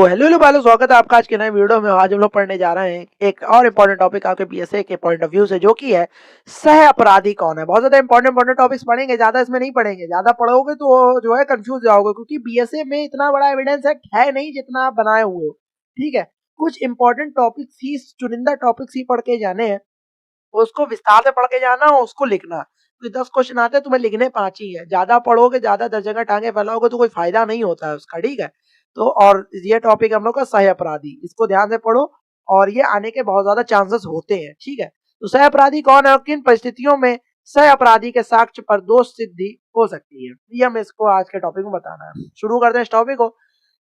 Hello hello भाई, स्वागत है आपका आज के नए वीडियो में। आज हम लोग पढ़ने जा रहे हैं एक और इम्पोर्टेंट टॉपिक आपके पीएसए के पॉइंट ऑफ व्यू से, जो कि है सह अपराधी कौन है। बहुत ज्यादा इंपॉर्टेंट टॉपिक्स पढ़ेंगे, ज्यादा इसमें नहीं पढ़ेंगे। ज्यादा पढ़ोगे तो जो है कंफ्यूज जाओगे, क्योंकि बीएसए में इतना बड़ा एविडेंस है नहीं जितना आप बनाए हुए हो। ठीक है, कुछ इंपॉर्टेंट टॉपिक्स ही, चुनिंदा टॉपिक्स ही पढ़ के जाने हैं, उसको विस्तार से पढ़ के जाना और उसको लिखना। तो 10 क्वेश्चन आते हैं, तुम्हें लिखने 5 ही है। ज्यादा पढ़ोगे, ज्यादा 10 जगह टांगे फैलाओगे तो कोई फायदा नहीं होता है उसका। ठीक है, तो और ये टॉपिक हम लोग का सह अपराधी, इसको ध्यान से पढ़ो और ये आने के बहुत ज्यादा चांसेस होते हैं। ठीक है, तो सह अपराधी कौन है और किन परिस्थितियों में सह अपराधी के साक्ष्य पर दोष सिद्धि हो सकती है, ये हमें इसको आज के टॉपिक में बताना है। शुरू करते हैं इस टॉपिक को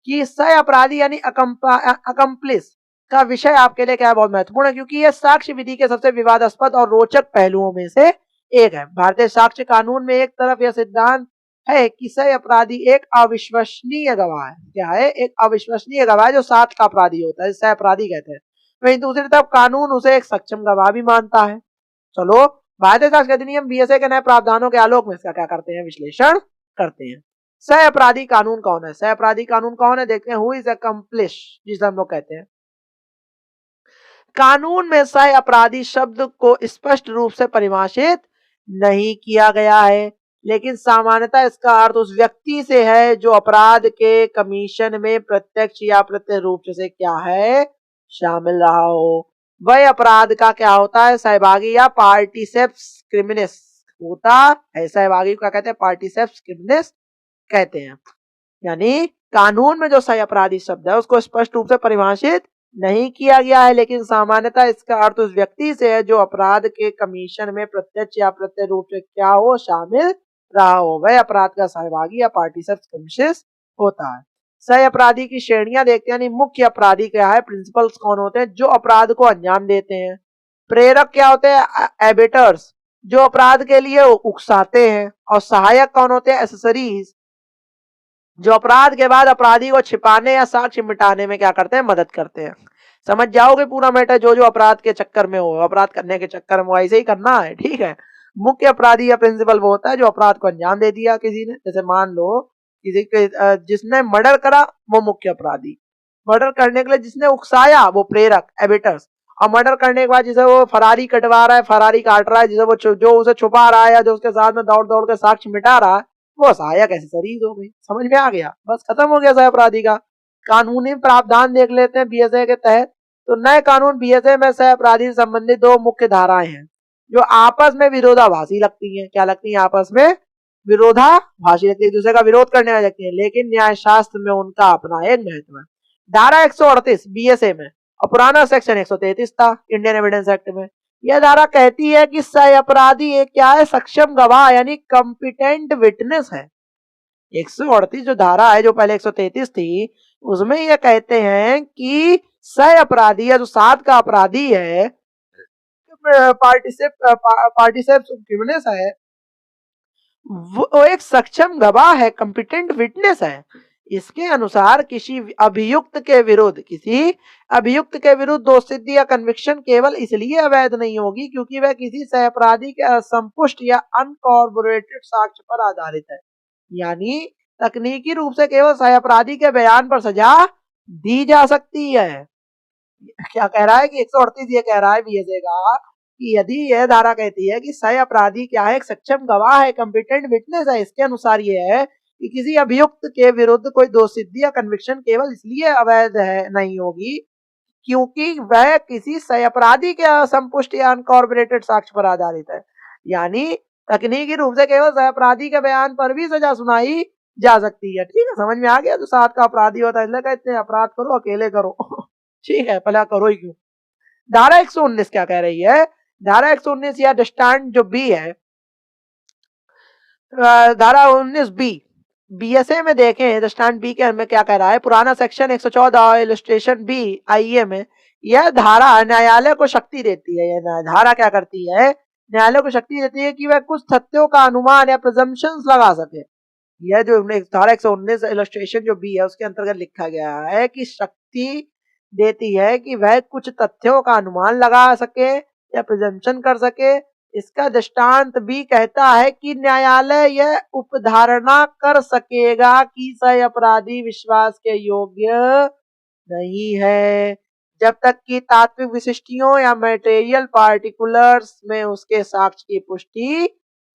कि सह अपराधी यानी अकम्प्लिस का विषय आपके लिए क्या है, बहुत महत्वपूर्ण है, क्योंकि यह साक्ष्य विधि के सबसे विवादास्पद और रोचक पहलुओं में से एक है। भारतीय साक्ष्य कानून में एक तरफ यह सिद्धांत है कि सह अपराधी एक अविश्वसनीय गवाह है। क्या है? एक अविश्वसनीय गवाह है जो साथ का अपराधी होता है, सह अपराधी कहते हैं। वहीं दूसरी तरफ कानून उसे एक सक्षम गवाह भी मानता है। चलो, भारतीय साक्ष्य अधिनियम बीएसए के नए प्रावधानों के आलोक में इसका क्या करते हैं, विश्लेषण करते हैं। सह अपराधी कानून कौन है? सह अपराधी कानून कौन है, देखते हैं। हु इज अकम्प्लिश, जिसे हम लोग कहते हैं। कानून में सह अपराधी शब्द को स्पष्ट रूप से परिभाषित नहीं किया गया है, लेकिन सामान्यतः इसका अर्थ उस व्यक्ति से है जो अपराध के कमीशन में प्रत्यक्ष या अप्रत्यक्ष रूप से क्या है, शामिल रहा हो। वह अपराध का क्या होता है, सहभागी या पार्टिसिपेस क्रिमिनस होता है। सहभागी को क्या कहते हैं, पार्टिसिपेस क्रिमिनस कहते हैं। यानी कानून में जो सह अपराधी शब्द है उसको स्पष्ट रूप से परिभाषित नहीं किया गया है, लेकिन सामान्यतः इसका अर्थ उस व्यक्ति से है जो अपराध के कमीशन में प्रत्यक्ष या अप्रत्यक्ष रूप से क्या हो, शामिल रहा हो। वह अपराध का सहभागी या पार्टिसिपेट होता है। सह अपराधी की श्रेणियां देखते हैं, यानी मुख्य अपराधी क्या है, प्रिंसिपल्स कौन होते हैं, जो अपराध को अंजाम देते हैं। प्रेरक क्या होते हैं, एबेटर्स, जो अपराध के लिए उकसाते हैं। और सहायक कौन होते हैं, एसेसरीज, जो अपराध के बाद अपराधी को छिपाने या साक्ष्य मिटाने में क्या करते हैं, मदद करते हैं। समझ जाओगे पूरा मैटर, जो अपराध के चक्कर में हो, अपराध करने के चक्कर में ऐसे ही करना है। ठीक है, मुख्य अपराधी या प्रिंसिपल वो होता है जो अपराध को अंजाम दे दिया किसी ने। जैसे मान लो किसी के जिसने मर्डर करा वो मुख्य अपराधी, मर्डर करने के लिए जिसने उकसाया वो प्रेरक एबिटर्स, और मर्डर करने के बाद जिसे वो फरारी कटवा रहा है, फरारी काट रहा है, जिसे वो जो उसे छुपा रहा है या जो उसके साथ में दौड़ दौड़ के साक्ष्य मिटा रहा है, वो सहायक एसेसरीज हो गई। समझ में आ गया, बस खत्म हो गया सह अपराधी का। कानूनी प्रावधान देख लेते हैं बीएसए के तहत। तो नए कानून बीएसए में सह अपराधी से संबंधित दो मुख्य धाराएं हैं जो आपस में विरोधाभासी लगती हैं। क्या लगती हैं? आपस में विरोधाभासी लगती है, एक दूसरे का विरोध करने वाली लगती है, लेकिन न्याय शास्त्र में उनका अपना एक महत्व है। धारा 138 बीएसए में और पुराना सेक्शन 133 था इंडियन एविडेंस एक्ट में। यह धारा कहती है कि सह अपराधी एक क्या है, सक्षम गवाह यानी कॉम्पिटेंट विटनेस है। 138 जो धारा है, जो पहले 133 थी, उसमें यह कहते हैं कि सह अपराधी या जो साथ का अपराधी है, पार्टिसिपेट क्रिमिनल्स है, वो एक सक्षम गवाह है, कॉम्पिटेंट विटनेस है। इसके अनुसार किसी अभियुक्त के विरुद्ध दोषसिद्धि या कन्विक्शन केवल इसलिए अवैध नहीं होगी क्योंकि वह किसी सहअपराधी के असंपुष्ट या अनकॉर्पोरेटेड साक्ष्य पर आधारित है। यानी तकनीकी रूप से केवल सहअपराधी के बयान पर सजा दी जा सकती है। क्या कह रहा है कि 138 ये कह रहा है बीएसए का कि यदि यह धारा कहती है कि सह अपराधी क्या है, एक सक्षम गवाह है, कॉम्पिटेंट विटनेस है, इसके अनुसार यह है कि किसी अभियुक्त के विरुद्ध कोई दोषसिद्धि या कन्विक्शन केवल इसलिए अवैध है नहीं होगी क्योंकि वह किसी सह अपराधी के असंपुष्ट या अनकॉर्पोरेटेड साक्ष्य पर आधारित है। यानी तकनीकी रूप से केवल सह अपराधी के बयान पर भी सजा सुनाई जा सकती है। ठीक है, समझ में आ गया? जो साथ का अपराधी होता है, इसलिए कहते हैं अपराध करो अकेले करो। ठीक है, भला करो ही क्यों। धारा 119 क्या कह रही है? धारा 119 या दृष्टांत जो बी है, धारा 19 बी बीएसए में देखें, दृष्टांत बी के हमें क्या कह रहा है, पुराना सेक्शन 114 इलस्ट्रेशन बी आईए में यह धारा न्यायालय को शक्ति देती है। यह धारा क्या करती है, न्यायालय को शक्ति देती है कि वह कुछ तथ्यों का अनुमान या प्रिजम्पशंस लगा सके। यह जो धारा 119 इलस्ट्रेशन जो बी है उसके अंतर्गत लिखा गया है कि शक्ति देती है कि वह कुछ तथ्यों का अनुमान लगा सके या प्रिजम्पशन कर सके। इसका दृष्टांत भी कहता है कि न्यायालय यह उपधारणा कर सकेगा कि सह अपराधी विश्वास के योग्य नहीं है, जब तक कि तात्विक विशिष्टियों या मटेरियल पार्टिकुलर्स में उसके साक्ष्य की पुष्टि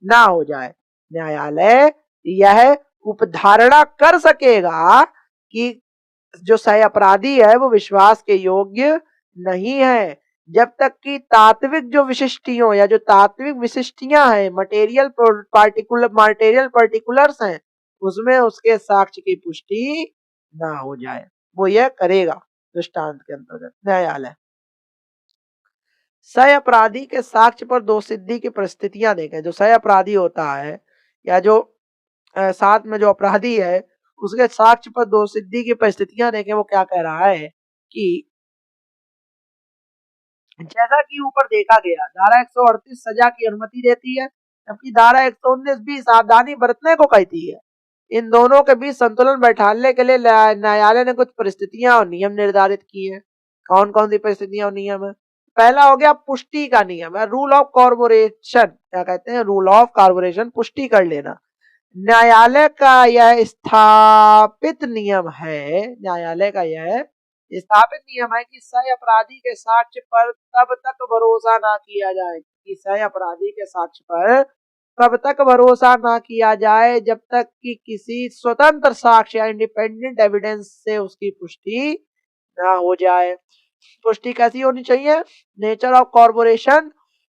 ना हो जाए। न्यायालय यह उपधारणा कर सकेगा कि जो सह अपराधी है वो विश्वास के योग्य नहीं है, जब तक कि तात्विक जो विशिष्टियों या जो तात्विक विशिष्टियां हैं, मटेरियल पर्टिकुलर्स हैं, उसमें उसके साक्ष्य की पुष्टि ना हो जाए। वो यह करेगा दृष्टांत के अंतर्गत न्यायालय। सह अपराधी के साक्ष्य पर दोष सिद्धि की परिस्थितियां देखें। जो सह अपराधी होता है या जो साथ में जो अपराधी है, उसके साक्ष्य पर दोष सिद्धि की परिस्थितियां देखें। वो क्या कह रहा है कि जैसा कि ऊपर देखा गया, धारा 138 सजा की अनुमति देती है, जबकि धारा 119 भी सावधानी बरतने को कहती है। इन दोनों के बीच संतुलन बैठाने के लिए न्यायालय ने कुछ परिस्थितियां और नियम निर्धारित किए हैं। कौन कौन सी परिस्थितियां और नियम है? पहला हो गया पुष्टि का नियम है, रूल ऑफ कॉर्पोरेशन। क्या कहते हैं? रूल ऑफ कॉर्पोरेशन, पुष्टि कर लेना। न्यायालय का यह स्थापित नियम है, न्यायालय का यह स्थापित नियम है कि सह अपराधी के साक्ष्य पर तब तक भरोसा ना किया जाए, कि सह अपराधी के साक्ष्य पर तब तक भरोसा ना किया जाए जब तक कि किसी स्वतंत्र साक्ष्य या इंडिपेंडेंट एविडेंस से उसकी पुष्टि ना हो जाए। पुष्टि कैसी होनी चाहिए? Nature of corporation.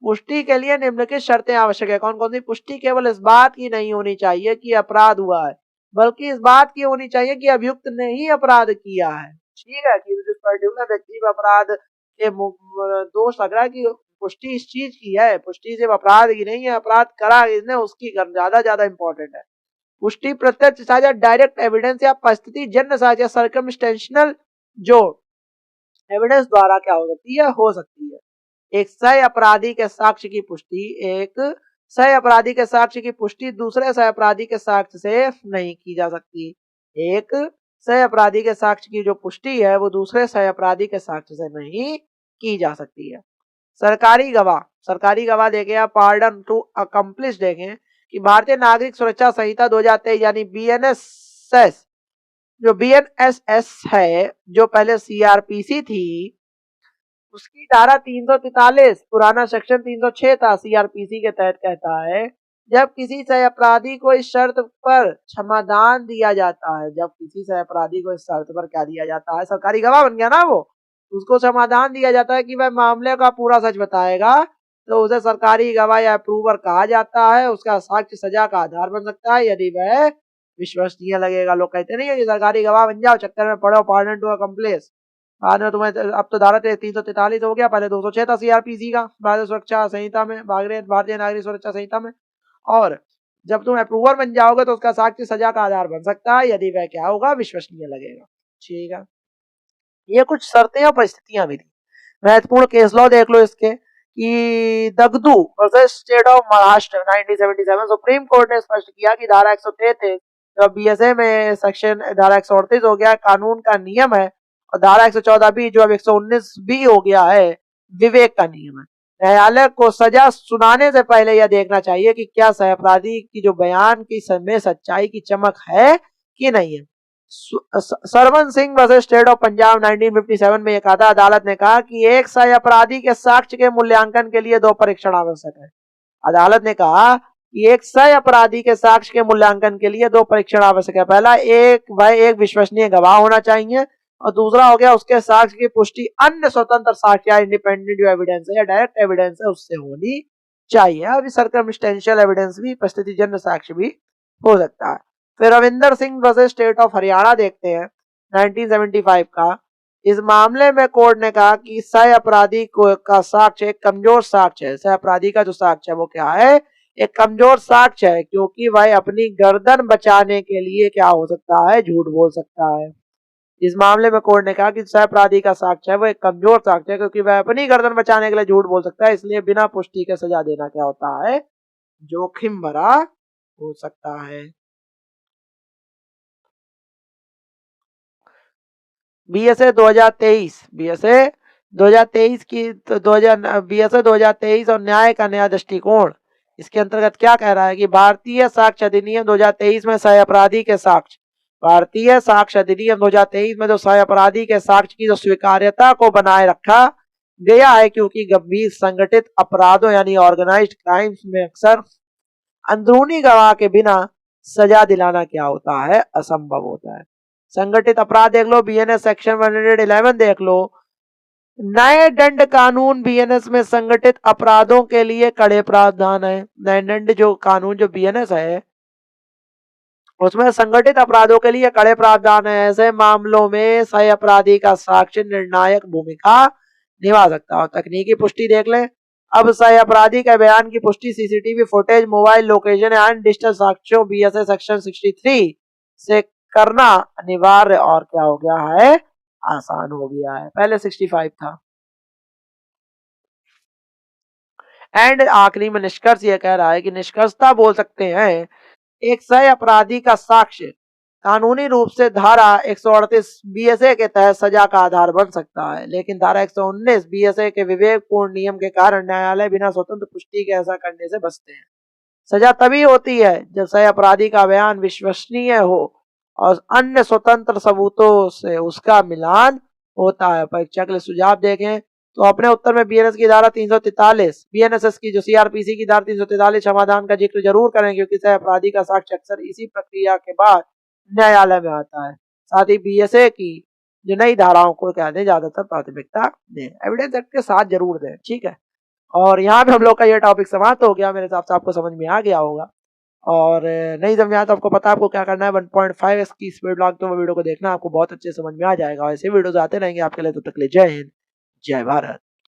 पुष्टि के लिए निम्नलिखित शर्तें आवश्यक है। कौन कौन सी? पुष्टि केवल इस बात की नहीं होनी चाहिए कि अपराध हुआ है, बल्कि इस बात की होनी चाहिए कि अभियुक्त ने ही अपराध किया है। ठीक है, कि जिस पर्टिकुलर व्यक्ति पर अपराध के दोष लग रहा है, कि पुष्टि इस चीज की है, पुष्टि सिर्फ अपराध की नहीं है, अपराध करा इसने उसकी ज्यादा इंपॉर्टेंट है। पुष्टि प्रत्यक्ष साझा, डायरेक्ट एविडेंस या परिस्थिति जन्य साझा, सर्कमस्टेंशियल जो एविडेंस द्वारा क्या हो सकती है? हो सकती है। एक सह अपराधी के साक्ष्य की पुष्टि, एक सह अपराधी के साक्ष्य की पुष्टि दूसरे सह अपराधी के साक्ष्य से नहीं की जा सकती। एक सह अपराधी के साक्ष्य की जो पुष्टि है वो दूसरे सह अपराधी के साक्ष्य से नहीं की जा सकती है। सरकारी गवाह, सरकारी गवाह देखें या पार्डन टू अकम्प्लिश देखें कि भारतीय नागरिक सुरक्षा संहिता 2023 यानी बीएनएसएस, जो बीएनएसएस है, जो पहले सीआरपीसी थी, उसकी धारा 343 पुराना सेक्शन 306 था सीआरपीसी के तहत कहता है, जब किसी सह अपराधी को इस शर्त पर क्षमादान दिया जाता है, जब किसी सह अपराधी को इस शर्त पर क्या दिया जाता है? सरकारी गवाह बन गया ना वो, उसको क्षमादान दिया जाता है कि वह मामले का पूरा सच बताएगा, तो उसे सरकारी गवाह या अप्रूवर कहा जाता है। उसका साक्ष्य सजा का आधार बन सकता है यदि वह विश्वसनीय लगेगा। लोग कहते नहीं है कि सरकारी गवाह बन जाओ, चक्कर में पढ़ो पार्डन टू अकम्प्लिश। बाद में तुम्हें अब तो धारा 343 हो गया, पहले 206 था सीआरपीसी का, भारतीय सुरक्षा संहिता में, भारतीय नागरिक सुरक्षा संहिता में। और जब तुम अप्रूवर बन जाओगे तो उसका साक्ष्य सजा का आधार बन सकता है यदि वह क्या होगा? विश्वसनीय लगेगा। ठीक है, ये कुछ शर्तें और परिस्थितियां भी थी। महत्वपूर्ण केस लॉ देख लो इसके, कि Dagdu versus state of Maharashtra 1977, supreme court ने स्पष्ट किया कि धारा 133 जो बीएसए में सेक्शन धारा 138 हो गया, कानून का नियम है, और धारा 114 भी जो अब 119 भी हो गया है, विवेक का नियम है। न्यायालय को सजा सुनाने से पहले यह देखना चाहिए कि क्या सह अपराधी की जो बयान की में सच्चाई की चमक है कि नहीं है। Sarwan Singh versus state of Punjab 1957 में एक आधा अदालत ने कहा कि एक सह अपराधी के साक्ष्य के मूल्यांकन के लिए दो परीक्षण आवश्यक है। अदालत ने कहा कि एक सह अपराधी के साक्ष्य के मूल्यांकन के लिए दो परीक्षण आवश्यक है। पहला, एक विश्वसनीय गवाह होना चाहिए, और दूसरा हो गया उसके साक्ष्य की पुष्टि अन्य स्वतंत्र साक्ष्य या इंडिपेंडेंट जो एविडेंस है या डायरेक्ट एविडेंस है उससे होनी चाहिए। अभी सर्कमस्टेंशियल एविडेंस भी, परिस्थितिजन्य साक्ष्य भी हो सकता है। फिर Ravinder Singh versus state of Haryana देखते हैं 1975 का। इस मामले में कोर्ट ने कहा कि सह अपराधी का साक्ष्य एक कमजोर साक्ष्य है। सह अपराधी का जो साक्ष्य है वो क्या है? एक कमजोर साक्ष्य है, क्योंकि वह अपनी गर्दन बचाने के लिए क्या हो सकता है? झूठ बोल सकता है। इस मामले में कोर्ट ने कहा कि सह अपराधी का साक्ष्य है वो एक कमजोर साक्ष्य है, क्योंकि वह अपनी गर्दन बचाने के लिए झूठ बोल सकता है, इसलिए बिना पुष्टि के सजा देना क्या होता है? जोखिम भरा हो सकता है। बीएसए 2023, बीएसए 2023 की तो 2000 बीएसए 2023 और न्याय का नया दृष्टिकोण, इसके अंतर्गत क्या कह रहा है कि भारतीय साक्ष्य अधिनियम 2023 में सह अपराधी के साक्ष्य भारतीय साक्ष्य अधिनियम 2023 में जो सह अपराधी के साक्ष्य की जो स्वीकार्यता को बनाए रखा गया है, क्योंकि गंभीर संगठित अपराधों यानी ऑर्गेनाइज्ड क्राइम्स में अक्सर अंदरूनी गवाह के बिना सजा दिलाना क्या होता है, असंभव होता है। संगठित अपराध देख लो, बीएनएस सेक्शन 111 देख लो। नए दंड कानून बीएनएस में संगठित अपराधों के लिए कड़े प्रावधान है। नए दंड जो कानून जो बीएनएस है उसमें संगठित अपराधों के लिए कड़े प्रावधान है। ऐसे मामलों में सह अपराधी का साक्ष्य निर्णायक भूमिका निभा सकता है। तकनीकी पुष्टि देख लें, अब सह अपराधी के बयान की पुष्टि CCTV footage, mobile location and digital साक्ष्यों बीएसए सेक्शन 63 से करना अनिवार्य और क्या हो गया है, आसान हो गया है। पहले 65 था। एंड आखिरी में निष्कर्ष ये कह रहा है कि निष्कर्षता बोल सकते हैं, एक सह अपराधी का साक्ष्य कानूनी रूप से धारा 138 बीएसए के तहत सजा का आधार बन सकता है, लेकिन धारा 119 बीएसए के विवेकपूर्ण नियम के कारण न्यायालय बिना स्वतंत्र पुष्टि के ऐसा करने से बचते हैं। सजा तभी होती है जब सह अपराधी का बयान विश्वसनीय हो और अन्य स्वतंत्र सबूतों से उसका मिलान होता है। परीक्षा के लिए सुझाव देखें तो अपने उत्तर में बीएनएस की धारा 343, बीएनएसएस की जो सीआरपीसी की धारा 343 समाधान का जिक्र जरूर करें, क्योंकि सह अपराधी का साक्ष्य अक्सर इसी प्रक्रिया के बाद न्यायालय में आता है। साथ ही बीएसए की जो नई धाराओं को क्या दें, ज्यादातर प्राथमिकता दें, एविडेंस एक्ट के साथ जरूर दें, ठीक है। और यहाँ पे हम लोग का ये टॉपिक समाप्त हो गया। मेरे हिसाब से आपको समझ में आ गया होगा, और नहीं समझ में आया तो आपको पता है आपको क्या करना है। 1.5x की स्पीड लॉग तो वो वीडियो को देखना, आपको बहुत अच्छे समझ में आ जाएगा। ऐसे वीडियोस आते रहेंगे आपके लिए। तब तक के लिए जय हिंद, जय भारत।